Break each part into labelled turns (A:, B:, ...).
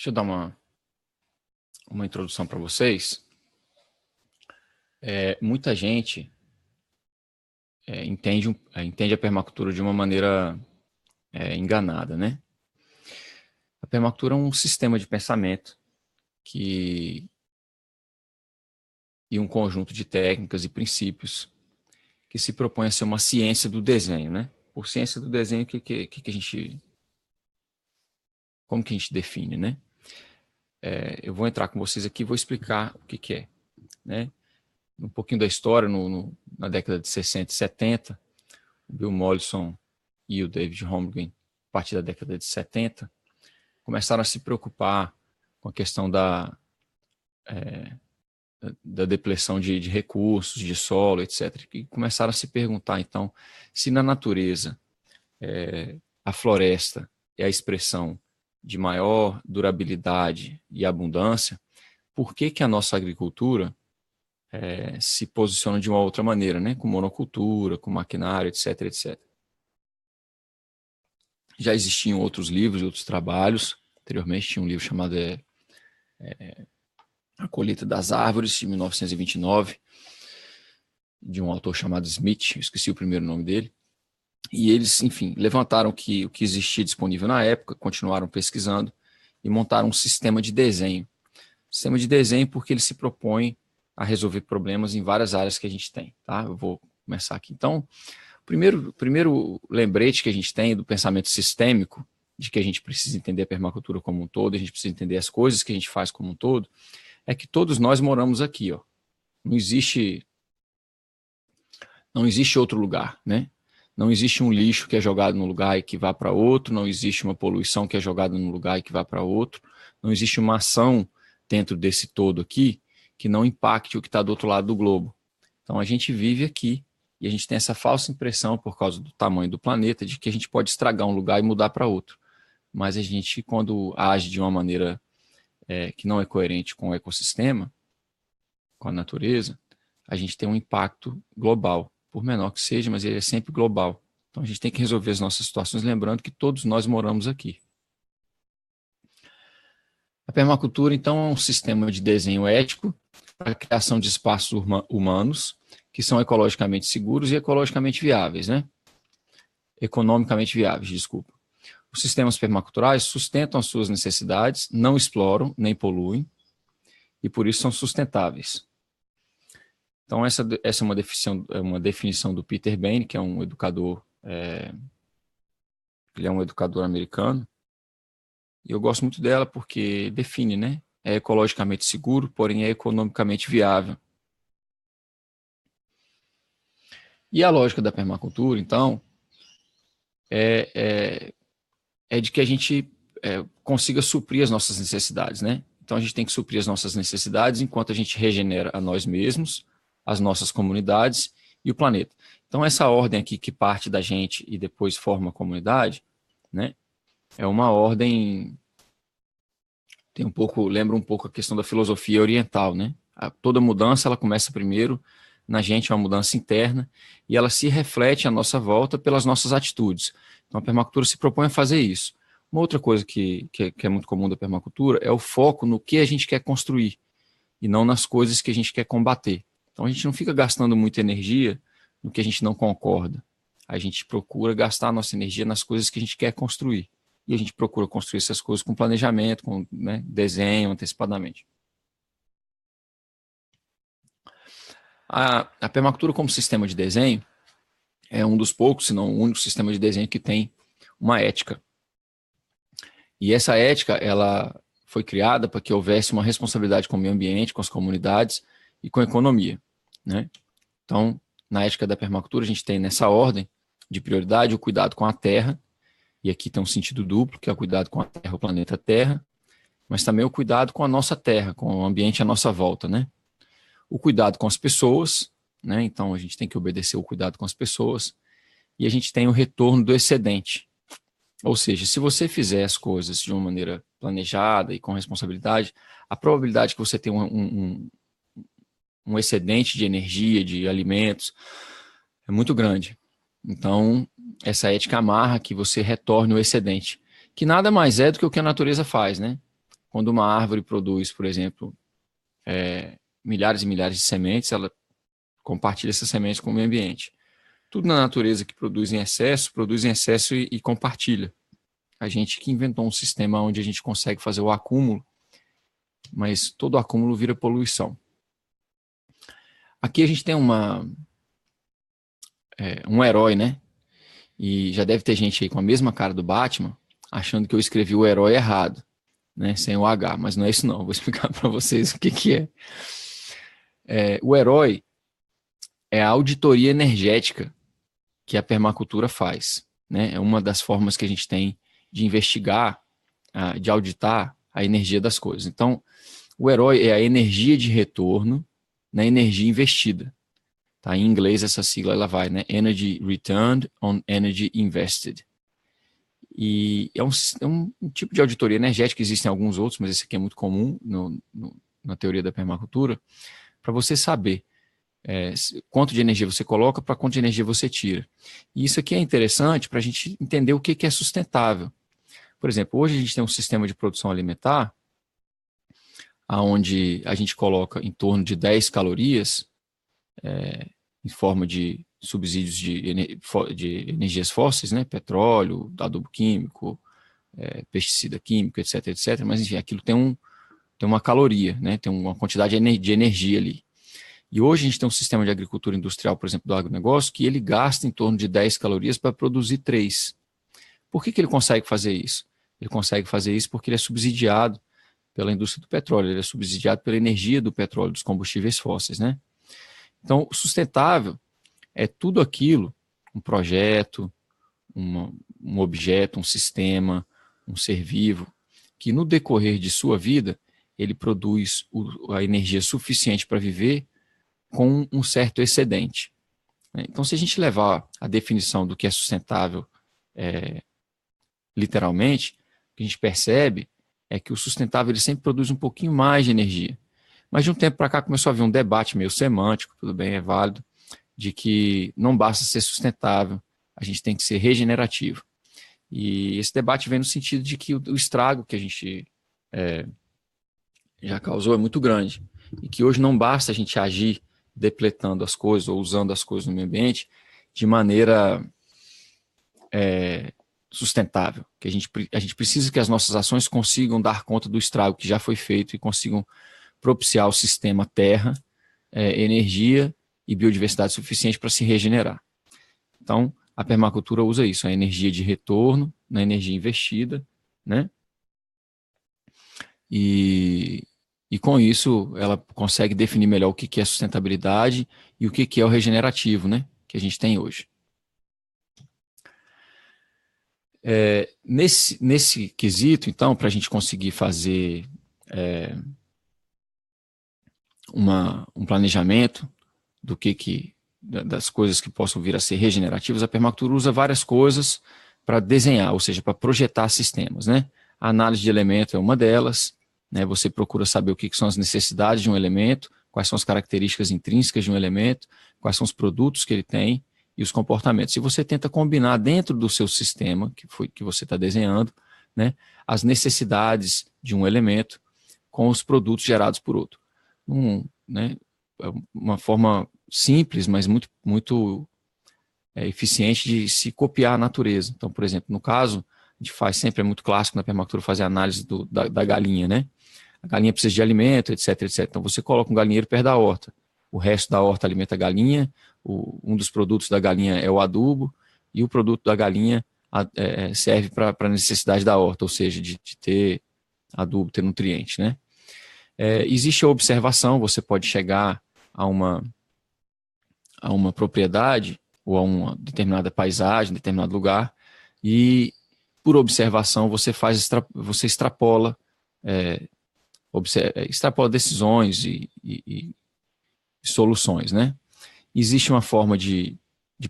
A: Deixa eu dar uma introdução para vocês. Muita gente entende a permacultura de uma maneira enganada, né? A permacultura é um sistema de pensamento e um conjunto de técnicas e princípios que se propõe a ser uma ciência do desenho, né? Por ciência do desenho, como que a gente define, né? Eu vou entrar com vocês aqui e vou explicar o que é, né? Um pouquinho da história, na década de 60 e 70, o Bill Mollison e o David Holmgren, a partir da década de 70, começaram a se preocupar com a questão da depleção de recursos, de solo, etc. E começaram a se perguntar, então, se na natureza a floresta é a expressão de maior durabilidade e abundância, por que a nossa agricultura se posiciona de uma outra maneira, né? Com monocultura, com maquinário, etc, etc. Já existiam outros livros e outros trabalhos. Anteriormente tinha um livro chamado A Colheita das Árvores, de 1929, de um autor chamado Smith, eu esqueci o primeiro nome dele. E eles, enfim, levantaram o que existia disponível na época, continuaram pesquisando e montaram um sistema de desenho. Sistema de desenho porque ele se propõe a resolver problemas em várias áreas que a gente tem, tá? Eu vou começar aqui. Então, o primeiro lembrete que a gente tem do pensamento sistêmico, de que a gente precisa entender a permacultura como um todo, a gente precisa entender as coisas que a gente faz como um todo, é que todos nós moramos aqui, ó. Não existe outro lugar, né? Não existe um lixo que é jogado num lugar e que vá para outro, não existe uma poluição que é jogada num lugar e que vá para outro, não existe uma ação dentro desse todo aqui que não impacte o que está do outro lado do globo. Então a gente vive aqui e a gente tem essa falsa impressão, por causa do tamanho do planeta, de que a gente pode estragar um lugar e mudar para outro. Mas a gente, quando age de uma maneira que não é coerente com o ecossistema, com a natureza, a gente tem um impacto global, por menor que seja, mas ele é sempre global. Então a gente tem que resolver as nossas situações, lembrando que todos nós moramos aqui. A permacultura, então, é um sistema de desenho ético para a criação de espaços humanos que são ecologicamente seguros e ecologicamente viáveis, né? Economicamente viáveis, desculpa. Os sistemas permaculturais sustentam as suas necessidades, não exploram nem poluem e por isso são sustentáveis. Então essa é uma definição do Peter Bain, que é um educador, ele é um educador americano, e eu gosto muito dela porque define, né? É ecologicamente seguro, porém é economicamente viável. E a lógica da permacultura, então, é de que a gente consiga suprir as nossas necessidades, né? Então a gente tem que suprir as nossas necessidades enquanto a gente regenera a nós mesmos, as nossas comunidades e o planeta. Então essa ordem aqui que parte da gente e depois forma a comunidade, né? É uma ordem, lembra um pouco a questão da filosofia oriental, né? Toda mudança ela começa primeiro na gente, é uma mudança interna, e ela se reflete à nossa volta pelas nossas atitudes. Então a permacultura se propõe a fazer isso. Uma outra coisa que é muito comum da permacultura é o foco no que a gente quer construir e não nas coisas que a gente quer combater. Então a gente não fica gastando muita energia no que a gente não concorda. A gente procura gastar a nossa energia nas coisas que a gente quer construir. E a gente procura construir essas coisas com planejamento, com desenho antecipadamente. A permacultura como sistema de desenho é um dos poucos, se não o único sistema de desenho que tem uma ética. E essa ética, ela foi criada para que houvesse uma responsabilidade com o meio ambiente, com as comunidades e com a economia, né? Então, na ética da permacultura, a gente tem nessa ordem de prioridade o cuidado com a terra, e aqui tem um sentido duplo, que é o cuidado com a terra, o planeta Terra, mas também o cuidado com a nossa terra, com o ambiente à nossa volta, né? O cuidado com as pessoas, né? Então a gente tem que obedecer o cuidado com as pessoas, e a gente tem o retorno do excedente. Ou seja, se você fizer as coisas de uma maneira planejada e com responsabilidade, a probabilidade que você tenha um excedente de energia, de alimentos, é muito grande. Então, essa ética amarra que você retorne o excedente, que nada mais é do que o que a natureza faz, né? quando uma árvore produz, por exemplo, milhares e milhares de sementes, ela compartilha essas sementes com o meio ambiente. Tudo na natureza que produz em excesso e compartilha. A gente que inventou um sistema onde a gente consegue fazer o acúmulo, mas todo acúmulo vira poluição. Aqui a gente tem um herói, né? E já deve ter gente aí com a mesma cara do Batman, achando que eu escrevi o herói errado, né? Sem o H, mas não é isso não. Vou explicar para vocês o que é. O herói é a auditoria energética que a permacultura faz, né? É uma das formas que a gente tem de investigar, de auditar a energia das coisas. Então, o herói é a energia de retorno na energia investida. Tá? Em inglês, essa sigla ela vai, né? Energy Returned on Energy Invested. E é um tipo de auditoria energética, existem alguns outros, mas esse aqui é muito comum na teoria da permacultura, para você saber quanto de energia você coloca para quanto de energia você tira. E isso aqui é interessante para a gente entender o que é sustentável. Por exemplo, hoje a gente tem um sistema de produção alimentar onde a gente coloca em torno de 10 calorias em forma de subsídios de energias fósseis, né? Petróleo, adubo químico, pesticida químico, etc, etc. Mas, enfim, aquilo tem uma caloria, né? Tem uma quantidade de energia ali. E hoje a gente tem um sistema de agricultura industrial, por exemplo, do agronegócio, que ele gasta em torno de 10 calorias para produzir 3. Por que ele consegue fazer isso? Ele consegue fazer isso porque ele é subsidiado pela indústria do petróleo, ele é subsidiado pela energia do petróleo, dos combustíveis fósseis, né? Então, o sustentável é tudo aquilo, um projeto, um objeto, um sistema, um ser vivo, que no decorrer de sua vida, ele produz a energia suficiente para viver com um certo excedente. Então, se a gente levar a definição do que é sustentável literalmente, o que a gente percebe é que o sustentável ele sempre produz um pouquinho mais de energia. Mas de um tempo para cá começou a haver um debate meio semântico, tudo bem, é válido, de que não basta ser sustentável, a gente tem que ser regenerativo. E esse debate vem no sentido de que o estrago que a gente já causou é muito grande. E que hoje não basta a gente agir depletando as coisas ou usando as coisas no meio ambiente de maneira sustentável. Que a gente precisa que as nossas ações consigam dar conta do estrago que já foi feito e consigam propiciar ao sistema terra, energia e biodiversidade suficiente para se regenerar. Então, a permacultura usa isso, a energia de retorno na energia investida, né? E com isso, ela consegue definir melhor o que é sustentabilidade e o que é o regenerativo, né? Que a gente tem hoje. Nesse quesito, então, para a gente conseguir fazer um planejamento das coisas que possam vir a ser regenerativas, a permacultura usa várias coisas para desenhar, ou seja, para projetar sistemas, né? A análise de elemento é uma delas, né? Você procura saber o que são as necessidades de um elemento, quais são as características intrínsecas de um elemento, quais são os produtos que ele tem e os comportamentos. E você tenta combinar dentro do seu sistema, que você está desenhando, né, as necessidades de um elemento com os produtos gerados por outro. Né, uma forma simples, mas muito eficiente de se copiar a natureza. Então, por exemplo, no caso, a gente faz sempre, é muito clássico na permacultura fazer a análise da galinha, né? A galinha precisa de alimento, etc, etc. Então, você coloca um galinheiro perto da horta. O resto da horta alimenta a galinha, um dos produtos da galinha é o adubo, e o produto da galinha serve para a necessidade da horta, ou seja, de ter adubo, ter nutriente, né? Existe a observação, você pode chegar a uma propriedade ou a uma determinada paisagem, determinado lugar, e por observação você extrapola decisões e soluções, né? Existe uma forma de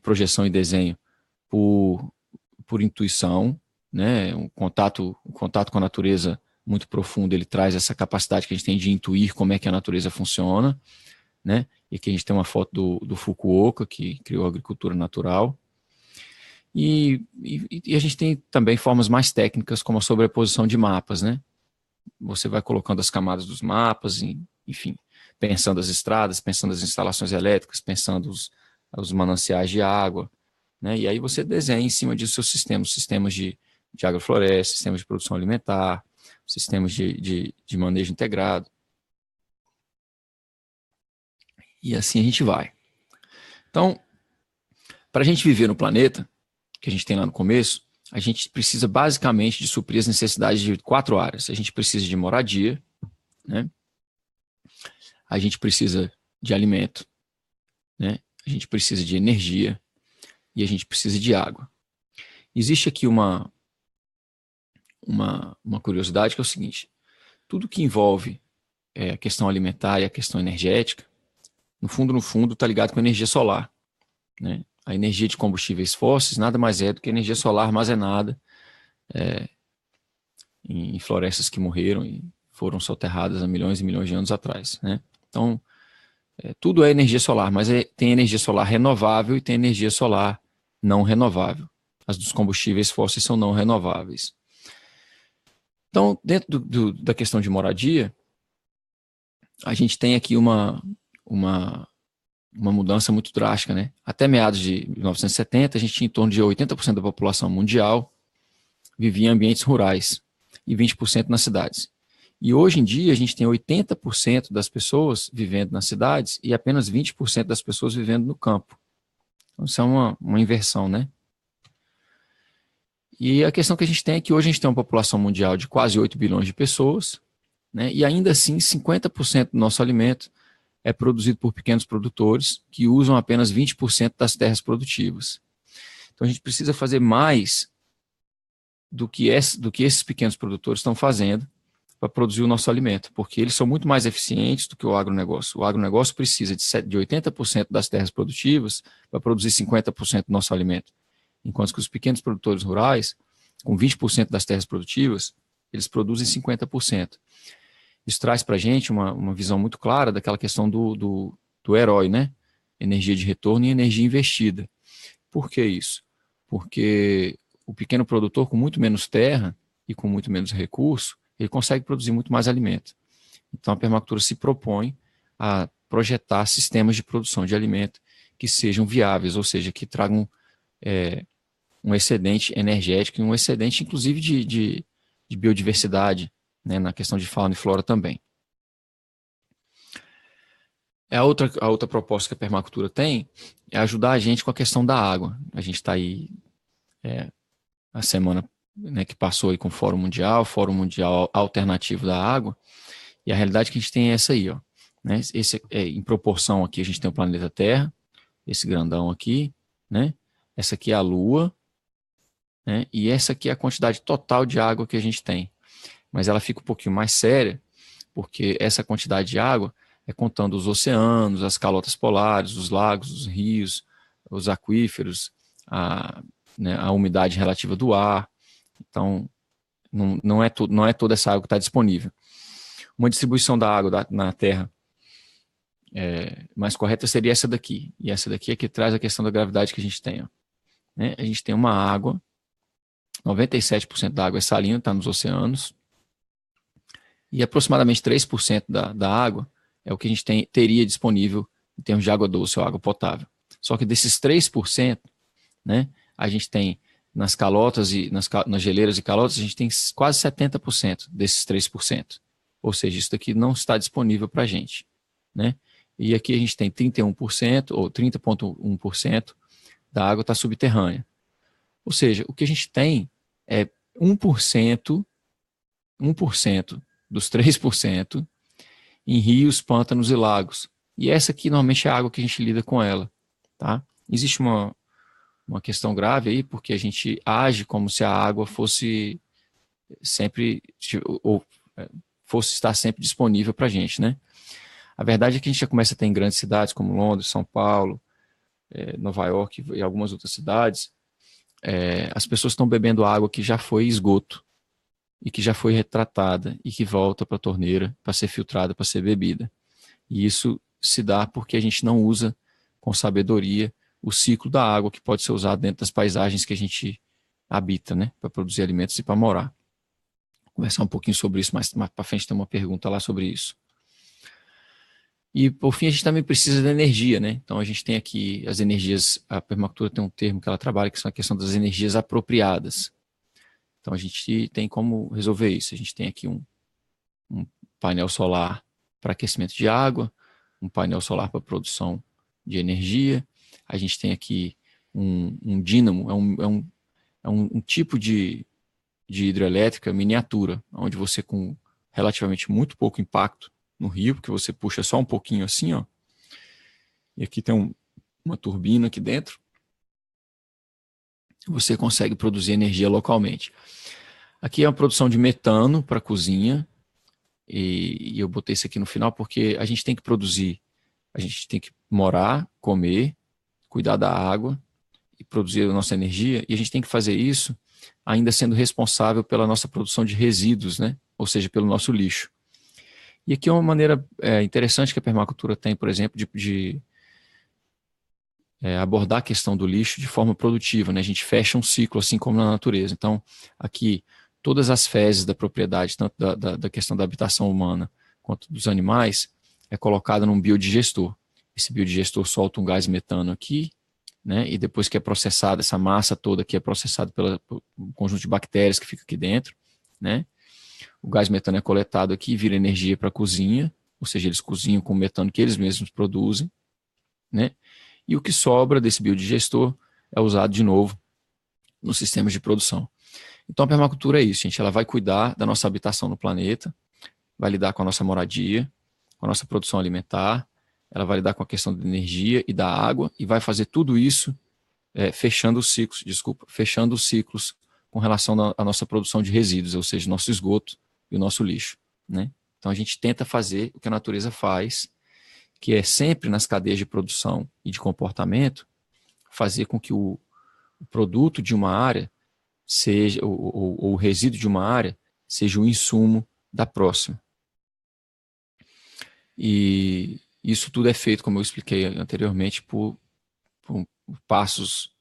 A: projeção e desenho por intuição, né? Um contato com a natureza muito profundo, ele traz essa capacidade que a gente tem de intuir como é que a natureza funciona, né? E aqui a gente tem uma foto do Fukuoka, que criou a agricultura natural. E a gente tem também formas mais técnicas, como a sobreposição de mapas, né? você vai colocando as camadas dos mapas, enfim, pensando as estradas, pensando as instalações elétricas, pensando os mananciais de água, né? E aí você desenha em cima disso seus sistemas de agrofloresta, sistemas de produção alimentar, sistemas de manejo integrado. E assim a gente vai. Então, para a gente viver no planeta, que a gente tem lá no começo, a gente precisa basicamente de suprir as necessidades de 4 áreas. A gente precisa de moradia, né? A gente precisa de alimento, né? A gente precisa de energia e a gente precisa de água. Existe aqui uma curiosidade que é o seguinte: tudo que envolve a questão alimentar e a questão energética, no fundo, está ligado com a energia solar, né? A energia de combustíveis fósseis nada mais é do que energia solar armazenada em florestas que morreram e foram soterradas há milhões e milhões de anos atrás, né? Então, tudo é energia solar, mas tem energia solar renovável e tem energia solar não renovável. As dos combustíveis fósseis são não renováveis. Então, dentro da questão de moradia, a gente tem aqui uma mudança muito drástica, né? Até meados de 1970, a gente tinha em torno de 80% da população mundial vivia em ambientes rurais e 20% nas cidades. E hoje em dia a gente tem 80% das pessoas vivendo nas cidades e apenas 20% das pessoas vivendo no campo. Então isso é uma inversão, né? E a questão que a gente tem é que hoje a gente tem uma população mundial de quase 8 bilhões de pessoas, né? E ainda assim 50% do nosso alimento é produzido por pequenos produtores que usam apenas 20% das terras produtivas. Então a gente precisa fazer mais do que esses pequenos produtores estão fazendo para produzir o nosso alimento, porque eles são muito mais eficientes do que o agronegócio. O agronegócio precisa de 80% das terras produtivas para produzir 50% do nosso alimento, enquanto que os pequenos produtores rurais, com 20% das terras produtivas, eles produzem 50%. Isso traz para a gente uma visão muito clara daquela questão do herói, né? Energia de retorno e energia investida. Por que isso? Porque o pequeno produtor, com muito menos terra e com muito menos recurso, ele consegue produzir muito mais alimento. Então, a permacultura se propõe a projetar sistemas de produção de alimento que sejam viáveis, ou seja, que tragam um excedente energético e um excedente, inclusive, de biodiversidade, né, na questão de fauna e flora também. A outra proposta que a permacultura tem é ajudar a gente com a questão da água. A gente está aí a semana, né, que passou aí com o Fórum Mundial Alternativo da Água, e a realidade que a gente tem é essa aí, ó, né? Em proporção aqui a gente tem o planeta Terra, esse grandão aqui, né? Essa aqui é a Lua, né? E essa aqui é a quantidade total de água que a gente tem. Mas ela fica um pouquinho mais séria, porque essa quantidade de água é contando os oceanos, as calotas polares, os lagos, os rios, os aquíferos, né, a umidade relativa do ar. Então, não é toda essa água que está disponível. Uma distribuição da água na Terra mais correta seria essa daqui. E essa daqui é que traz a questão da gravidade que a gente tem. Ó, né? A gente tem uma água, 97% da água é salina, está nos oceanos, e aproximadamente 3% da água é o que a gente teria disponível em termos de água doce ou água potável. Só que desses 3%, né, a gente tem nas calotas e nas geleiras e calotas, a gente tem quase 70% desses 3%. Ou seja, isso daqui não está disponível para a gente, né? E aqui a gente tem 31% ou 30,1% da água está subterrânea. Ou seja, o que a gente tem é 1% dos 3% em rios, pântanos e lagos. E essa aqui normalmente é a água que a gente lida com ela, tá? Existe uma questão grave aí, porque a gente age como se a água fosse sempre, ou fosse estar sempre disponível para a gente, né? A verdade é que a gente já começa a ter em grandes cidades como Londres, São Paulo, Nova York e algumas outras cidades, as pessoas estão bebendo água que já foi esgoto e que já foi retratada e que volta para a torneira para ser filtrada, para ser bebida. E isso se dá porque a gente não usa com sabedoria o ciclo da água que pode ser usado dentro das paisagens que a gente habita, né, para produzir alimentos e para morar. conversar um pouquinho sobre isso, mas mais para frente tem uma pergunta lá sobre isso. E, por fim, a gente também precisa da energia, né? Então, a gente tem aqui as energias, a permacultura tem um termo que ela trabalha, que são a questão das energias apropriadas. Então, a gente tem como resolver isso. A gente tem aqui um painel solar para aquecimento de água, um painel solar para produção de energia. A gente tem aqui um dínamo, um tipo de hidrelétrica miniatura, onde você, com relativamente muito pouco impacto no rio, porque você puxa só um pouquinho assim, ó, e aqui tem uma turbina aqui dentro, você consegue produzir energia localmente. Aqui é uma produção de metano para a cozinha, e eu botei isso aqui no final porque a gente tem que produzir, a gente tem que morar, comer, cuidar da água e produzir a nossa energia, e a gente tem que fazer isso ainda sendo responsável pela nossa produção de resíduos, né? Ou seja, pelo nosso lixo. E aqui é uma maneira interessante que a permacultura tem, por exemplo, de abordar a questão do lixo de forma produtiva, né? A gente fecha um ciclo, assim como na natureza. Então, aqui, todas as fezes da propriedade, tanto da questão da habitação humana quanto dos animais, é colocada num biodigestor. Esse biodigestor solta um gás metano aqui, né? E depois que é processada, essa massa toda aqui é processada pelo conjunto de bactérias que fica aqui dentro, né? O gás metano é coletado aqui e vira energia para a cozinha, ou seja, eles cozinham com o metano que eles mesmos produzem, né? E o que sobra desse biodigestor é usado de novo nos sistemas de produção. Então a permacultura é isso, gente. Ela vai cuidar da nossa habitação no planeta, vai lidar com a nossa moradia, com a nossa produção alimentar, ela vai lidar com a questão da energia e da água e vai fazer tudo isso fechando os ciclos com relação à nossa produção de resíduos, ou seja, nosso esgoto e o nosso lixo, né? Então a gente tenta fazer o que a natureza faz, que é sempre nas cadeias de produção e de comportamento, fazer com que o produto de uma área seja, ou o resíduo de uma área seja o insumo da próxima. E isso tudo é feito, como eu expliquei anteriormente, por passos,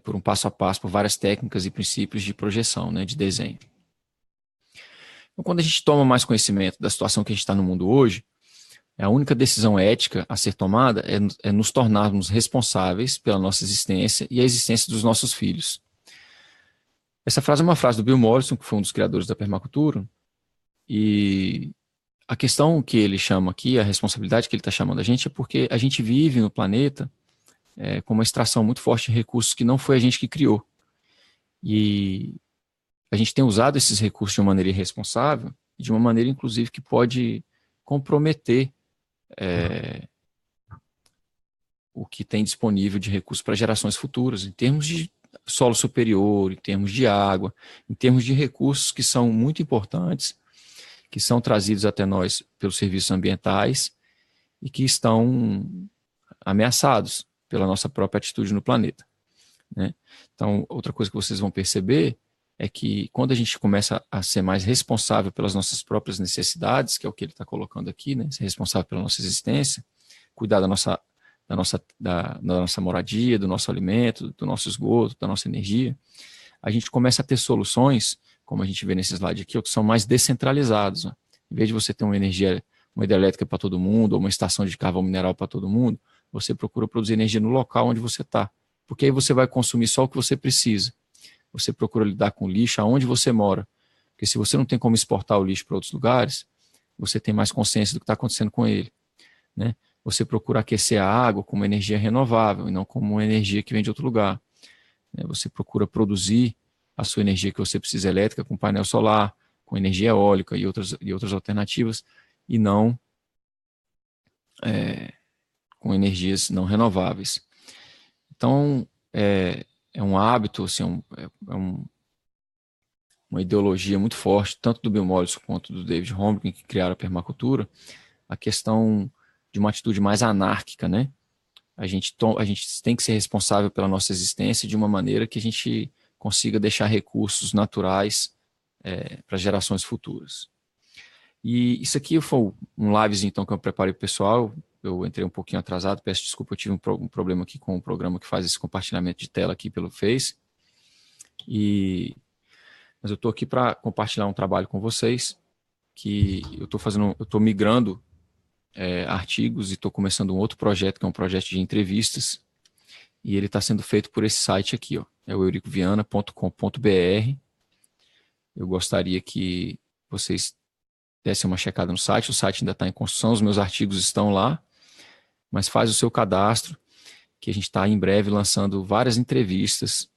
A: por um passo a passo, por várias técnicas e princípios de projeção, né, de desenho. Então, quando a gente toma mais conhecimento da situação que a gente está no mundo hoje, a única decisão ética a ser tomada é nos tornarmos responsáveis pela nossa existência e a existência dos nossos filhos. Essa frase é uma frase do Bill Mollison, que foi um dos criadores da permacultura, e a questão que ele chama aqui, a responsabilidade que ele está chamando a gente, é porque a gente vive no planeta com uma extração muito forte de recursos que não foi a gente que criou. E a gente tem usado esses recursos de uma maneira irresponsável, de uma maneira, inclusive, que pode comprometer o que tem disponível de recursos para gerações futuras, em termos de solo superior, em termos de água, em termos de recursos que são muito importantes, que são trazidos até nós pelos serviços ambientais e que estão ameaçados pela nossa própria atitude no planeta, né? Então, outra coisa que vocês vão perceber é que quando a gente começa a ser mais responsável pelas nossas próprias necessidades, que é o que ele está colocando aqui, né? Ser responsável pela nossa existência, cuidar da nossa moradia, do nosso alimento, do nosso esgoto, da nossa energia, a gente começa a ter soluções, como a gente vê nesse slide aqui, que são mais descentralizados, né? Em vez de você ter uma hidrelétrica para todo mundo, ou uma estação de carvão mineral para todo mundo, você procura produzir energia no local onde você está, porque aí você vai consumir só o que você precisa. Você procura lidar com o lixo aonde você mora, porque se você não tem como exportar o lixo para outros lugares, você tem mais consciência do que está acontecendo com ele, né? Você procura aquecer a água como energia renovável e não como uma energia que vem de outro lugar. Você procura produzir a sua energia que você precisa elétrica com painel solar, com energia eólica e outras alternativas, e não com energias não renováveis. Então, é um hábito, assim, uma ideologia muito forte, tanto do Bill Mollison quanto do David Holmgren, que criaram a permacultura, a questão de uma atitude mais anárquica, né? A gente tem que ser responsável pela nossa existência de uma maneira que a gente consiga deixar recursos naturais para gerações futuras. E isso aqui foi um livezinho então, que eu preparei para o pessoal. Eu entrei um pouquinho atrasado, peço desculpa, eu tive um problema aqui com o programa que faz esse compartilhamento de tela aqui pelo Face. E mas eu estou aqui para compartilhar um trabalho com vocês, que eu estou migrando artigos e estou começando um outro projeto, que é um projeto de entrevistas, e ele está sendo feito por esse site aqui, ó, é o euricoviana.com.br. Eu gostaria que vocês dessem uma checada no site, o site ainda está em construção, os meus artigos estão lá, mas faz o seu cadastro, que a gente está em breve lançando várias entrevistas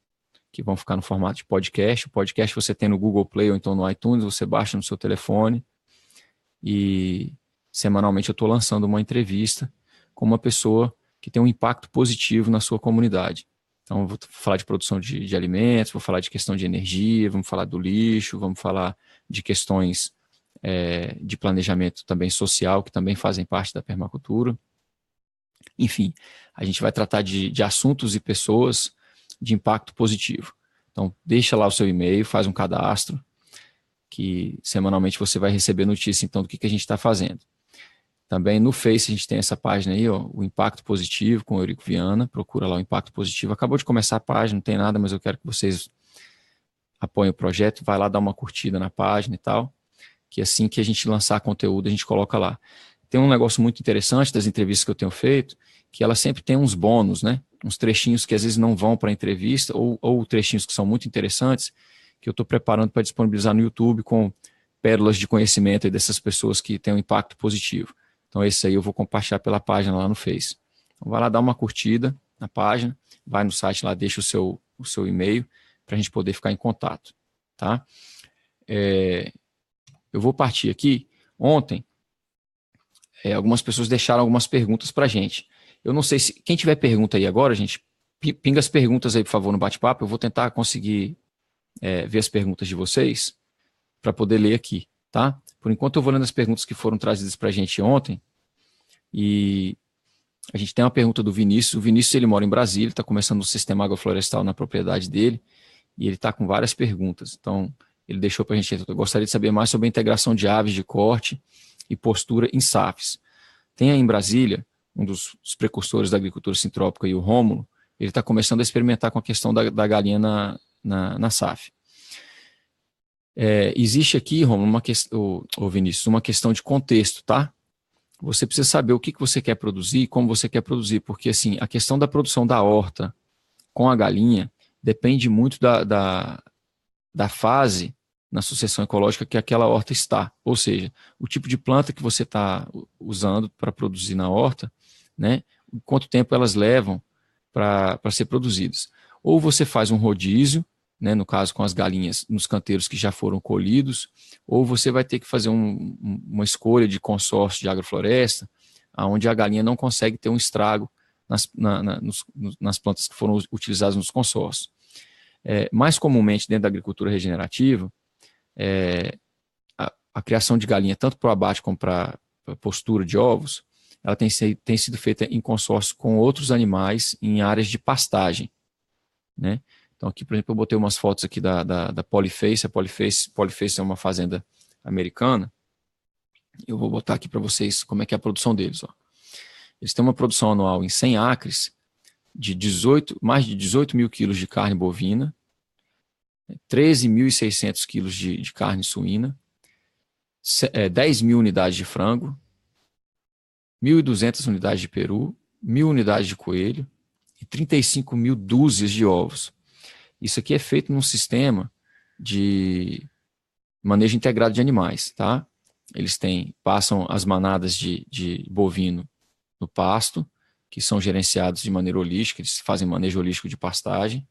A: que vão ficar no formato de podcast. O podcast você tem no Google Play ou então no iTunes, você baixa no seu telefone e semanalmente eu estou lançando uma entrevista com uma pessoa que tem um impacto positivo na sua comunidade. Então, eu vou falar de produção de alimentos, vou falar de questão de energia, vamos falar do lixo, vamos falar de questões de planejamento também social, que também fazem parte da permacultura. Enfim, a gente vai tratar de assuntos e pessoas de impacto positivo. Então, deixa lá o seu e-mail, faz um cadastro, que semanalmente você vai receber notícia então do que a gente está fazendo. Também no Face a gente tem essa página aí, ó, o Impacto Positivo com o Eurico Viana, procura lá o Impacto Positivo. Acabou de começar a página, não tem nada, mas eu quero que vocês apoiem o projeto, vai lá dar uma curtida na página e tal, que assim que a gente lançar conteúdo a gente coloca lá. Tem um negócio muito interessante das entrevistas que eu tenho feito, que ela sempre tem uns bônus, né? Uns trechinhos que às vezes não vão para a entrevista, ou trechinhos que são muito interessantes, que eu estou preparando para disponibilizar no YouTube com pérolas de conhecimento aí dessas pessoas que têm um impacto positivo. Então esse aí eu vou compartilhar pela página lá no Face. Então vai lá dar uma curtida na página, vai no site lá, deixa o seu e-mail para a gente poder ficar em contato, tá? Eu vou partir aqui. Ontem, algumas pessoas deixaram algumas perguntas para a gente. Eu não sei se... Quem tiver pergunta aí agora, gente, pinga as perguntas aí, por favor, no bate-papo. Eu vou tentar conseguir ver as perguntas de vocês para poder ler aqui, tá? Por enquanto eu vou lendo as perguntas que foram trazidas para a gente ontem. E a gente tem uma pergunta do Vinícius. O Vinícius, ele mora em Brasília, está começando um sistema agroflorestal na propriedade dele, e ele está com várias perguntas. Então, ele deixou para a gente... Eu gostaria de saber mais sobre a integração de aves de corte e postura em SAFs. Tem aí em Brasília, um dos precursores da agricultura sintrópica, o Rômulo, ele está começando a experimentar com a questão da galinha na SAF. Existe aqui, Rômulo, Vinícius, uma questão de contexto, tá? Você precisa saber o que você quer produzir e como você quer produzir, porque assim, a questão da produção da horta com a galinha depende muito da fase na sucessão ecológica que aquela horta está. Ou seja, o tipo de planta que você está usando para produzir na horta, né, quanto tempo elas levam para ser produzidas. Ou você faz um rodízio, né, no caso com as galinhas nos canteiros que já foram colhidos, ou você vai ter que fazer uma escolha de consórcio de agrofloresta, onde a galinha não consegue ter um estrago nas plantas que foram utilizadas nos consórcios. Mais comumente dentro da agricultura regenerativa, a criação de galinha, tanto para o abate como para a postura de ovos, ela tem sido feita em consórcio com outros animais em áreas de pastagem, né? Então aqui, por exemplo, eu botei umas fotos aqui da Polyface. A Polyface é uma fazenda americana. Eu vou botar aqui para vocês como é que é a produção deles, ó. Eles têm uma produção anual em 100 acres de mais de 18 mil quilos de carne bovina, 13.600 quilos de carne suína, 10 mil unidades de frango, 1.200 unidades de peru, 1.000 unidades de coelho e 35 mil dúzias de ovos. Isso aqui é feito num sistema de manejo integrado de animais, tá? Eles passam as manadas de bovino no pasto, que são gerenciados de maneira holística, eles fazem manejo holístico de pastagem,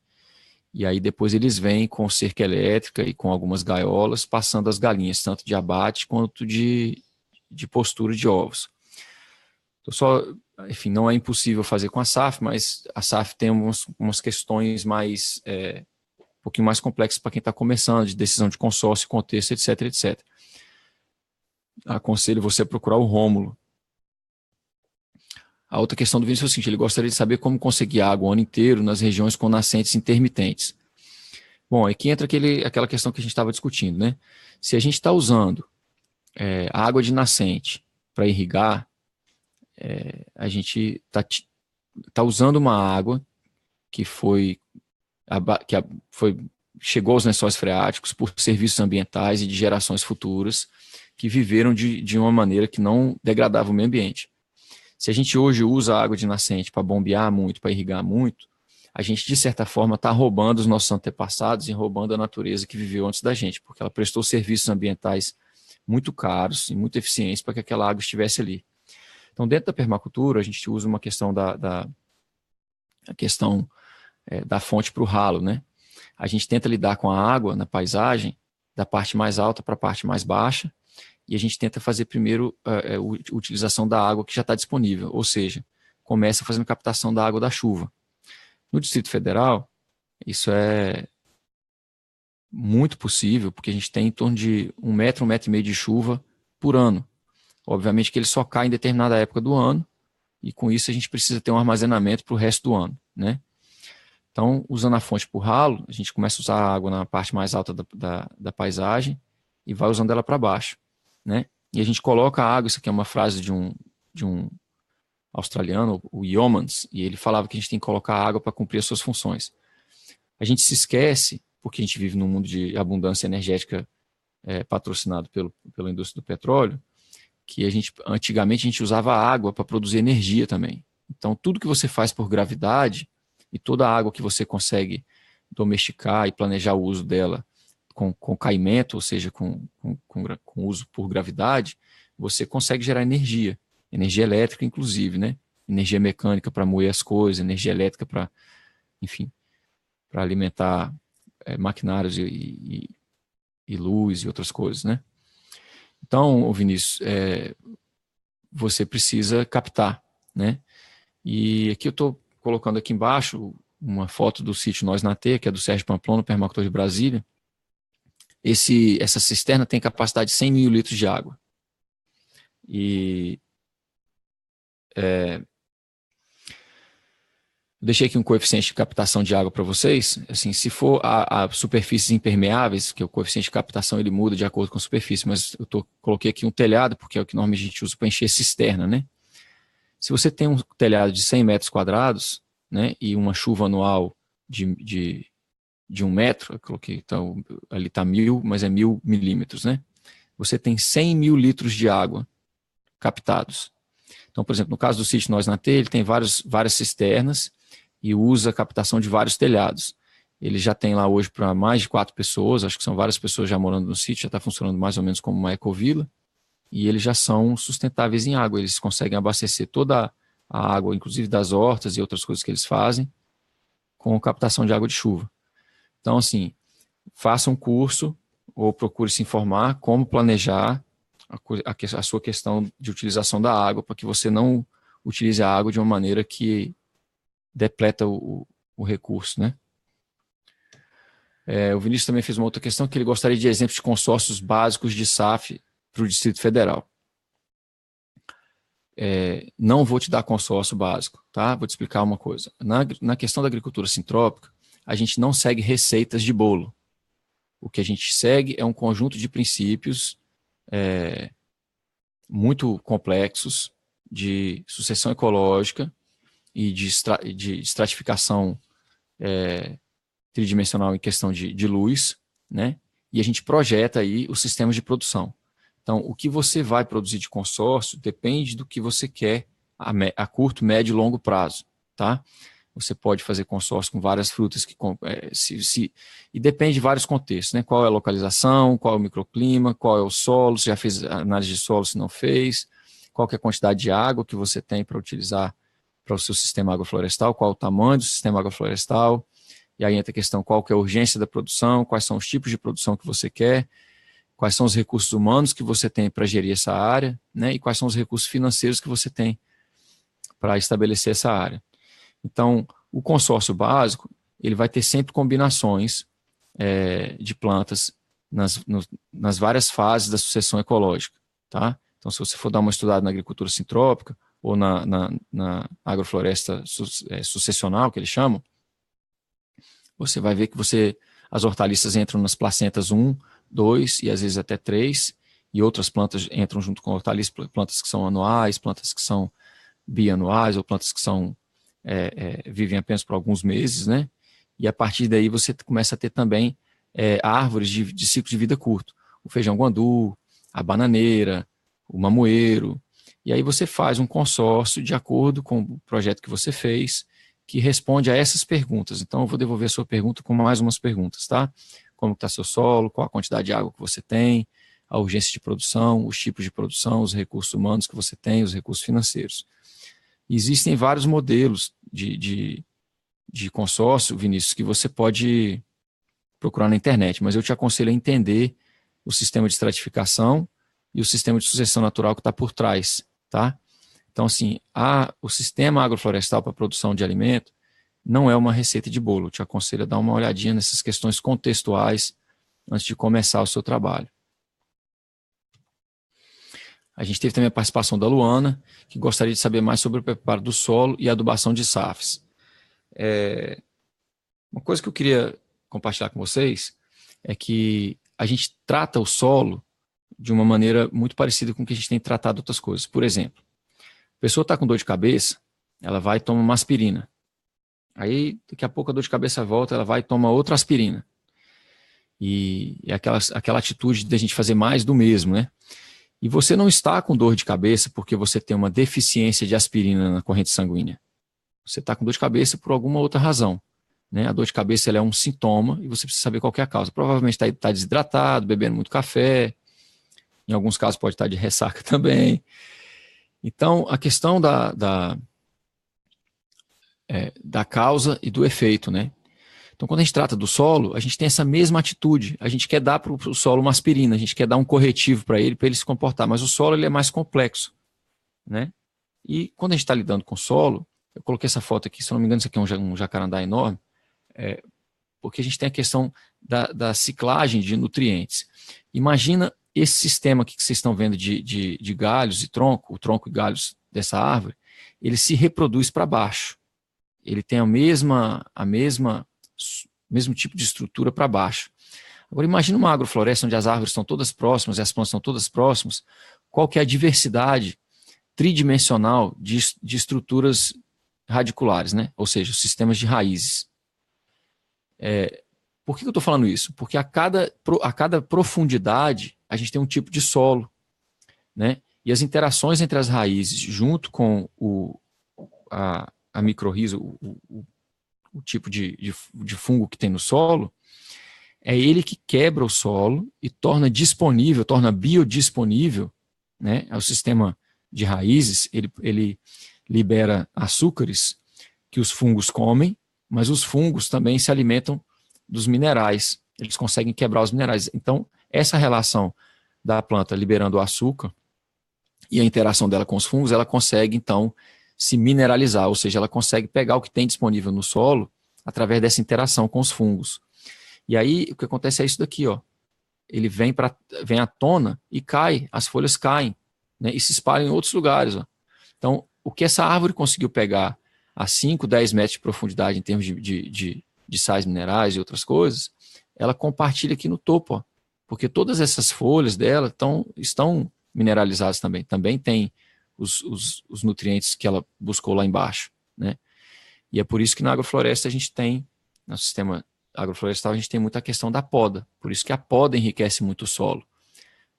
A: e aí depois eles vêm com cerca elétrica e com algumas gaiolas, passando as galinhas, tanto de abate quanto de postura de ovos. Então, enfim, não é impossível fazer com a SAF, mas a SAF tem umas questões mais, um pouquinho mais complexas para quem está começando, de decisão de consórcio, contexto, etc, etc. Aconselho você a procurar o Rômulo. A outra questão do Vinícius é o seguinte: ele gostaria de saber como conseguir água o ano inteiro nas regiões com nascentes intermitentes. Bom, aqui entra aquela questão que a gente estava discutindo, né? Se a gente está usando a água de nascente para irrigar, a gente está usando uma água que foi chegou aos lençóis freáticos por serviços ambientais e de gerações futuras que viveram de uma maneira que não degradava o meio ambiente. Se a gente hoje usa a água de nascente para bombear muito, para irrigar muito, a gente, de certa forma, está roubando os nossos antepassados e roubando a natureza que viveu antes da gente, porque ela prestou serviços ambientais muito caros e muito eficientes para que aquela água estivesse ali. Então, dentro da permacultura, a gente usa uma questão da fonte para o ralo, né? A gente tenta lidar com a água na paisagem, da parte mais alta para a parte mais baixa, e a gente tenta fazer primeiro a utilização da água que já está disponível, ou seja, começa fazendo captação da água da chuva. No Distrito Federal, isso é muito possível, porque a gente tem em torno de 1 metro e meio de chuva por ano. Obviamente que ele só cai em determinada época do ano, e com isso a gente precisa ter um armazenamento para o resto do ano, né? Então, usando a fonte por ralo, a gente começa a usar a água na parte mais alta da paisagem e vai usando ela para baixo, né? E a gente coloca a água, isso aqui é uma frase de um australiano, o Yeomans, e ele falava que a gente tem que colocar a água para cumprir as suas funções. A gente se esquece, porque a gente vive num mundo de abundância energética patrocinado pela indústria do petróleo, que antigamente a gente usava a água para produzir energia também. Então, tudo que você faz por gravidade e toda a água que você consegue domesticar e planejar o uso dela com caimento, ou seja, com uso por gravidade, você consegue gerar energia elétrica, inclusive, né? Energia mecânica para moer as coisas, energia elétrica para, enfim, para alimentar maquinários e luz e outras coisas, né? Então, Vinícius, você precisa captar, né? E aqui eu estou colocando aqui embaixo uma foto do sítio Nós na T, que é do Sérgio Pamplona, permacultor de Brasília. Essa cisterna tem capacidade de 100 mil litros de água. E deixei aqui um coeficiente de captação de água para vocês. Assim, se for a superfícies impermeáveis, que o coeficiente de captação ele muda de acordo com a superfície, mas eu coloquei aqui um telhado, porque é o que normalmente a gente usa para encher cisterna, né? Se você tem um telhado de 100 metros quadrados, né, e uma chuva anual de 1 metro, eu coloquei, então, ali está 1.000, mas é 1.000 milímetros, né? Você tem 100 mil litros de água captados. Então, por exemplo, no caso do sítio Nós na T, ele tem várias cisternas e usa a captação de vários telhados. Ele já tem lá hoje para mais de 4 pessoas, acho que são várias pessoas já morando no sítio, já está funcionando mais ou menos como uma ecovila, e eles já são sustentáveis em água, eles conseguem abastecer toda a água, inclusive das hortas e outras coisas que eles fazem, com captação de água de chuva. Então, assim, faça um curso ou procure se informar como planejar a sua questão de utilização da água, para que você não utilize a água de uma maneira que depleta o recurso, né? O Vinícius também fez uma outra questão, que ele gostaria de exemplos de consórcios básicos de SAF para o Distrito Federal. Não vou te dar consórcio básico, tá? Vou te explicar uma coisa. Na questão da agricultura sintrópica, a gente não segue receitas de bolo. O que a gente segue é um conjunto de princípios muito complexos de sucessão ecológica e de estratificação tridimensional em questão de luz, né? E a gente projeta aí os sistemas de produção. Então, o que você vai produzir de consórcio depende do que você quer a curto, médio e longo prazo, tá? Você pode fazer consórcio com várias frutas e depende de vários contextos, né? Qual é a localização, qual é o microclima, qual é o solo, se já fez análise de solo, se não fez, qual que é a quantidade de água que você tem para utilizar para o seu sistema agroflorestal, qual é o tamanho do sistema agroflorestal, e aí entra a questão qual que é a urgência da produção, quais são os tipos de produção que você quer, quais são os recursos humanos que você tem para gerir essa área, né? E quais são os recursos financeiros que você tem para estabelecer essa área. Então, o consórcio básico, ele vai ter sempre combinações de plantas nas várias fases da sucessão ecológica, tá? Então, se você for dar uma estudada na agricultura sintrópica ou na agrofloresta sucessional, que eles chamam, você vai ver que as hortaliças entram nas placentas 1, 2 e às vezes até 3, e outras plantas entram junto com hortaliças, plantas que são anuais, plantas que são bianuais ou plantas que vivem apenas por alguns meses, né? E a partir daí você começa a ter também árvores de ciclo de vida curto. O feijão guandu, a bananeira, o mamoeiro. E aí você faz um consórcio de acordo com o projeto que você fez, que responde a essas perguntas. Então, eu vou devolver a sua pergunta com mais umas perguntas, tá? Como está seu solo, qual a quantidade de água que você tem, a urgência de produção, os tipos de produção, os recursos humanos que você tem, os recursos financeiros. Existem vários modelos de consórcio, Vinícius, que você pode procurar na internet, mas eu te aconselho a entender o sistema de estratificação e o sistema de sucessão natural que está por trás, tá? Então, assim, o sistema agroflorestal para a produção de alimento não é uma receita de bolo. Eu te aconselho a dar uma olhadinha nessas questões contextuais antes de começar o seu trabalho. A gente teve também a participação da Luana, que gostaria de saber mais sobre o preparo do solo e adubação de SAFs. Uma coisa que eu queria compartilhar com vocês é que a gente trata o solo de uma maneira muito parecida com o que a gente tem tratado outras coisas. Por exemplo, a pessoa está com dor de cabeça, ela vai e toma uma aspirina. Aí, daqui a pouco a dor de cabeça volta, ela vai e toma outra aspirina. E é aquela atitude de a gente fazer mais do mesmo, né? E você não está com dor de cabeça porque você tem uma deficiência de aspirina na corrente sanguínea. Você está com dor de cabeça por alguma outra razão. Né? A dor de cabeça ela é um sintoma e você precisa saber qual é a causa. Provavelmente está desidratado, bebendo muito café. Em alguns casos pode estar de ressaca também. Então, a questão da causa e do efeito, né? Então, quando a gente trata do solo, a gente tem essa mesma atitude. A gente quer dar para o solo uma aspirina, a gente quer dar um corretivo para ele se comportar. Mas o solo ele é mais complexo, né? E quando a gente está lidando com o solo, eu coloquei essa foto aqui, se não me engano, isso aqui é um jacarandá enorme, porque a gente tem a questão da ciclagem de nutrientes. Imagina esse sistema aqui que vocês estão vendo de galhos e tronco, o tronco e galhos dessa árvore, ele se reproduz para baixo. Ele tem o mesmo tipo de estrutura para baixo. Agora imagina uma agrofloresta onde as árvores estão todas próximas e as plantas estão todas próximas, qual que é a diversidade tridimensional de estruturas radiculares, né? Ou seja, os sistemas de raízes. Por que eu estou falando isso? Porque a cada profundidade a gente tem um tipo de solo, né? E as interações entre as raízes junto com a microrriza, o tipo de fungo que tem no solo, é ele que quebra o solo e torna disponível, torna biodisponível, né? O sistema de raízes, ele libera açúcares que os fungos comem, mas os fungos também se alimentam dos minerais. Eles conseguem quebrar os minerais. Então, essa relação da planta liberando o açúcar e a interação dela com os fungos, ela consegue, então, se mineralizar, ou seja, ela consegue pegar o que tem disponível no solo através dessa interação com os fungos. E aí, o que acontece é isso daqui, ó. Ele vem à tona e cai, as folhas caem, né, e se espalham em outros lugares, ó. Então, o que essa árvore conseguiu pegar a 5, 10 metros de profundidade em termos de sais minerais e outras coisas, ela compartilha aqui no topo, ó, porque todas essas folhas dela estão mineralizadas também. Também tem os nutrientes que ela buscou lá embaixo, né? E é por isso que na agrofloresta a gente tem, no sistema agroflorestal, a gente tem muita questão da poda. Por isso que a poda enriquece muito o solo.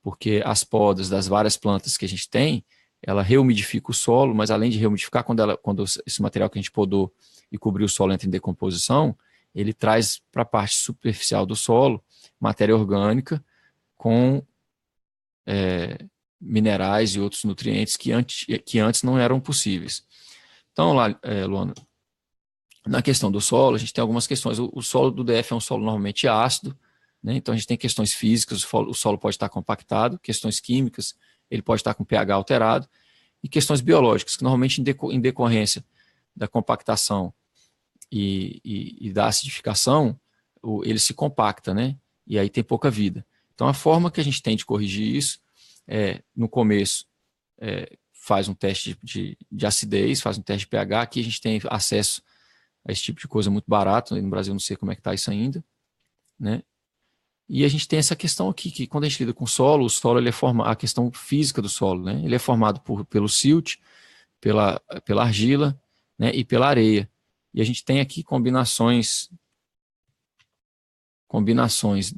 A: Porque as podas das várias plantas que a gente tem, ela reumidifica o solo, mas além de reumidificar, quando esse material que a gente podou e cobriu o solo entra em decomposição, ele traz para a parte superficial do solo matéria orgânica com minerais e outros nutrientes que antes não eram possíveis. Então, Luana, na questão do solo, a gente tem algumas questões. O solo do DF é um solo normalmente ácido, né? Então a gente tem questões físicas, o solo pode estar compactado, questões químicas, ele pode estar com pH alterado, e questões biológicas, que normalmente em decorrência da compactação e da acidificação, ele se compacta, né? E aí tem pouca vida. Então a forma que a gente tem de corrigir isso no começo, faz um teste de acidez, faz um teste de pH, aqui a gente tem acesso a esse tipo de coisa muito barato, no Brasil não sei como é que está isso ainda, né? E a gente tem essa questão aqui, que quando a gente lida com o solo ele é formado, a questão física do solo, né? Ele é formado pelo silt, pela argila, né? E pela areia. E a gente tem aqui combinações combinações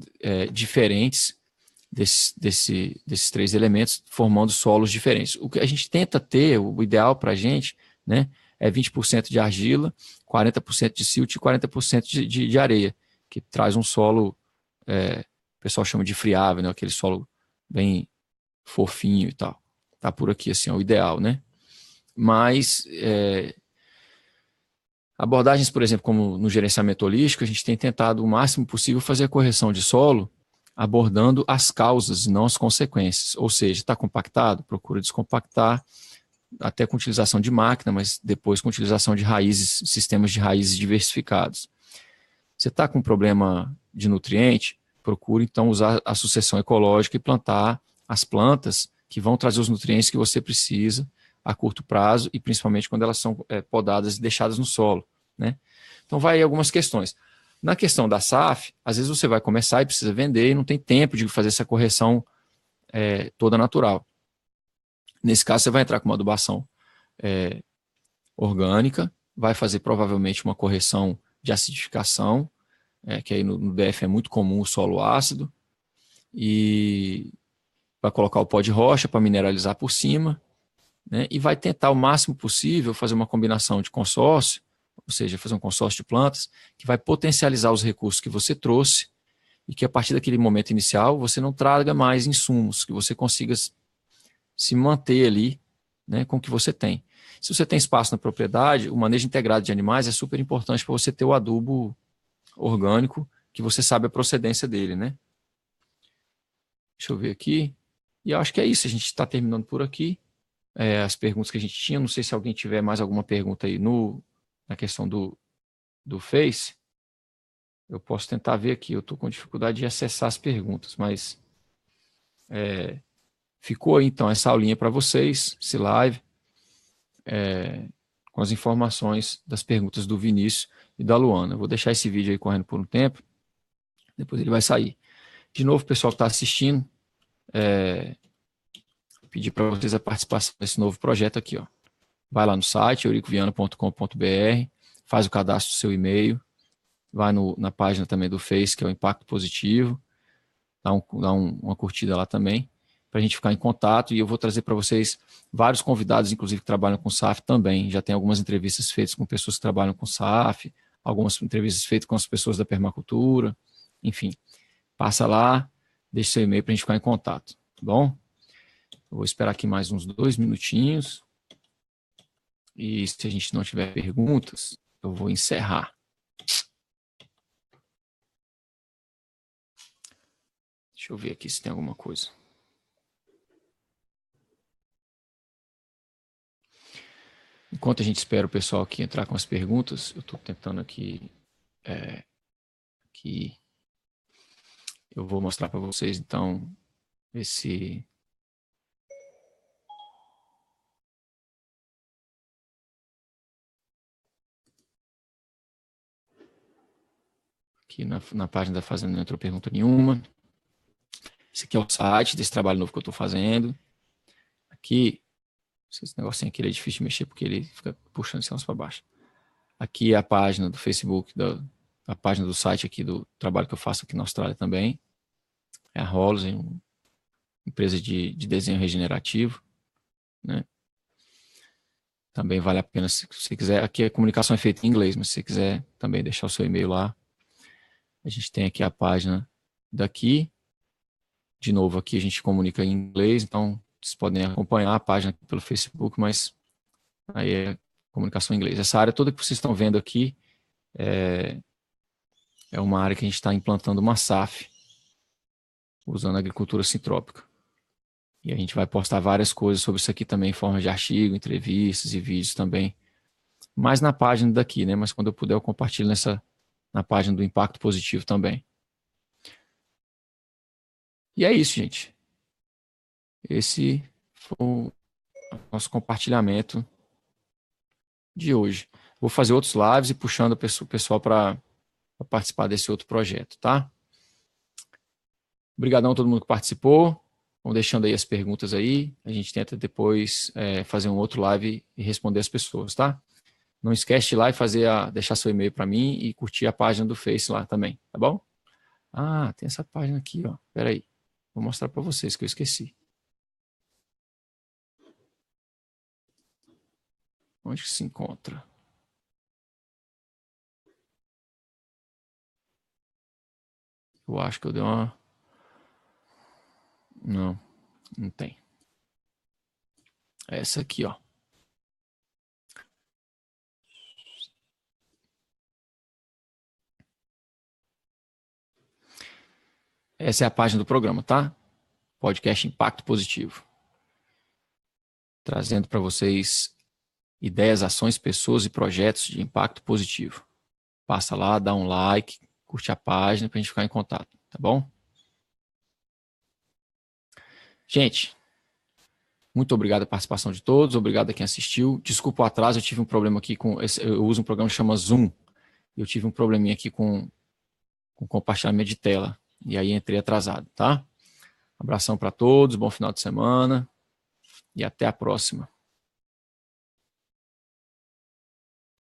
A: diferentes desses três elementos, formando solos diferentes. O que a gente tenta ter, o ideal para a gente, né, é 20% de argila, 40% de silt e 40% de areia, que traz um solo, o pessoal chama de friável, né, aquele solo bem fofinho e tal. Tá por aqui, assim, é o ideal, né? Mas abordagens, por exemplo, como no gerenciamento holístico, a gente tem tentado o máximo possível fazer a correção de solo abordando as causas e não as consequências. Ou seja, está compactado? Procura descompactar, até com utilização de máquina, mas depois com utilização de raízes, sistemas de raízes diversificados. Você está com problema de nutriente? Procure então usar a sucessão ecológica e plantar as plantas que vão trazer os nutrientes que você precisa a curto prazo e principalmente quando elas são podadas e deixadas no solo, né? Então vai aí algumas questões. Na questão da SAF, às vezes você vai começar e precisa vender e não tem tempo de fazer essa correção toda natural. Nesse caso, você vai entrar com uma adubação orgânica, vai fazer provavelmente uma correção de acidificação, que aí no DF é muito comum o solo ácido, e vai colocar o pó de rocha para mineralizar por cima, né, e vai tentar o máximo possível fazer uma combinação de consórcio, ou seja, fazer um consórcio de plantas, que vai potencializar os recursos que você trouxe e que a partir daquele momento inicial você não traga mais insumos, que você consiga se manter ali, né, com o que você tem. Se você tem espaço na propriedade, o manejo integrado de animais é super importante para você ter o adubo orgânico, que você sabe a procedência dele, né? Deixa eu ver aqui. E eu acho que é isso, a gente está terminando por aqui. As perguntas que a gente tinha, não sei se alguém tiver mais alguma pergunta aí na questão do Face. Eu posso tentar ver aqui, eu estou com dificuldade de acessar as perguntas, mas ficou aí então essa aulinha para vocês, esse live, com as informações das perguntas do Vinícius e da Luana. Eu vou deixar esse vídeo aí correndo por um tempo, depois ele vai sair. De novo, pessoal que está assistindo, pedir para vocês a participação desse novo projeto aqui, ó. Vai lá no site, euricoviana.com.br, faz o cadastro do seu e-mail, vai na página também do Face, que é o Impacto Positivo, dá uma curtida lá também, para a gente ficar em contato, e eu vou trazer para vocês vários convidados, inclusive, que trabalham com SAF também. Já tem algumas entrevistas feitas com pessoas que trabalham com SAF, algumas entrevistas feitas com as pessoas da permacultura, enfim. Passa lá, deixa seu e-mail para a gente ficar em contato, tá bom? Eu vou esperar aqui mais uns 2 minutinhos, e se a gente não tiver perguntas, eu vou encerrar. Deixa eu ver aqui se tem alguma coisa. Enquanto a gente espera o pessoal aqui entrar com as perguntas, eu estou tentando aqui, eu vou mostrar para vocês, então, esse... Aqui na página da Fazenda não entrou pergunta nenhuma. Esse aqui é o site desse trabalho novo que eu estou fazendo. Aqui, esse negocinho aqui ele é difícil de mexer porque ele fica puxando céus para baixo. Aqui é a página do Facebook, a página do site aqui do trabalho que eu faço aqui na Austrália também. É a Rolos, uma empresa de desenho regenerativo, né? Também vale a pena se você quiser. Aqui a comunicação é feita em inglês, mas se você quiser também deixar o seu e-mail lá. A gente tem aqui a página daqui. De novo, aqui a gente comunica em inglês, então vocês podem acompanhar a página pelo Facebook, mas aí é comunicação em inglês. Essa área toda que vocês estão vendo aqui é uma área que a gente está implantando uma SAF, usando a agricultura sintrópica. E a gente vai postar várias coisas sobre isso aqui também, em forma de artigo, entrevistas e vídeos também. Mais na página daqui, né? Mas quando eu puder eu compartilho na página do Impacto Positivo também. E é isso, gente. Esse foi o nosso compartilhamento de hoje. Vou fazer outros lives e puxando o pessoal para participar desse outro projeto, tá? Obrigadão a todo mundo que participou. Vão deixando aí as perguntas aí. A gente tenta depois fazer um outro live e responder as pessoas, tá? Não esquece de ir lá e deixar seu e-mail para mim e curtir a página do Face lá também, tá bom? Ah, tem essa página aqui, ó. Espera aí. Vou mostrar para vocês que eu esqueci. Onde que se encontra? Eu acho que eu dei uma... Não, não tem. É essa aqui, ó. Essa é a página do programa, tá? Podcast Impacto Positivo. Trazendo para vocês ideias, ações, pessoas e projetos de impacto positivo. Passa lá, dá um like, curte a página para a gente ficar em contato, tá bom? Gente, muito obrigado a participação de todos, obrigado a quem assistiu. Desculpa o atraso, eu tive um problema aqui com... Eu uso um programa que chama Zoom. Eu tive um probleminha aqui com compartilhamento de tela. E aí entrei atrasado, tá? Abração para todos, bom final de semana e até a próxima.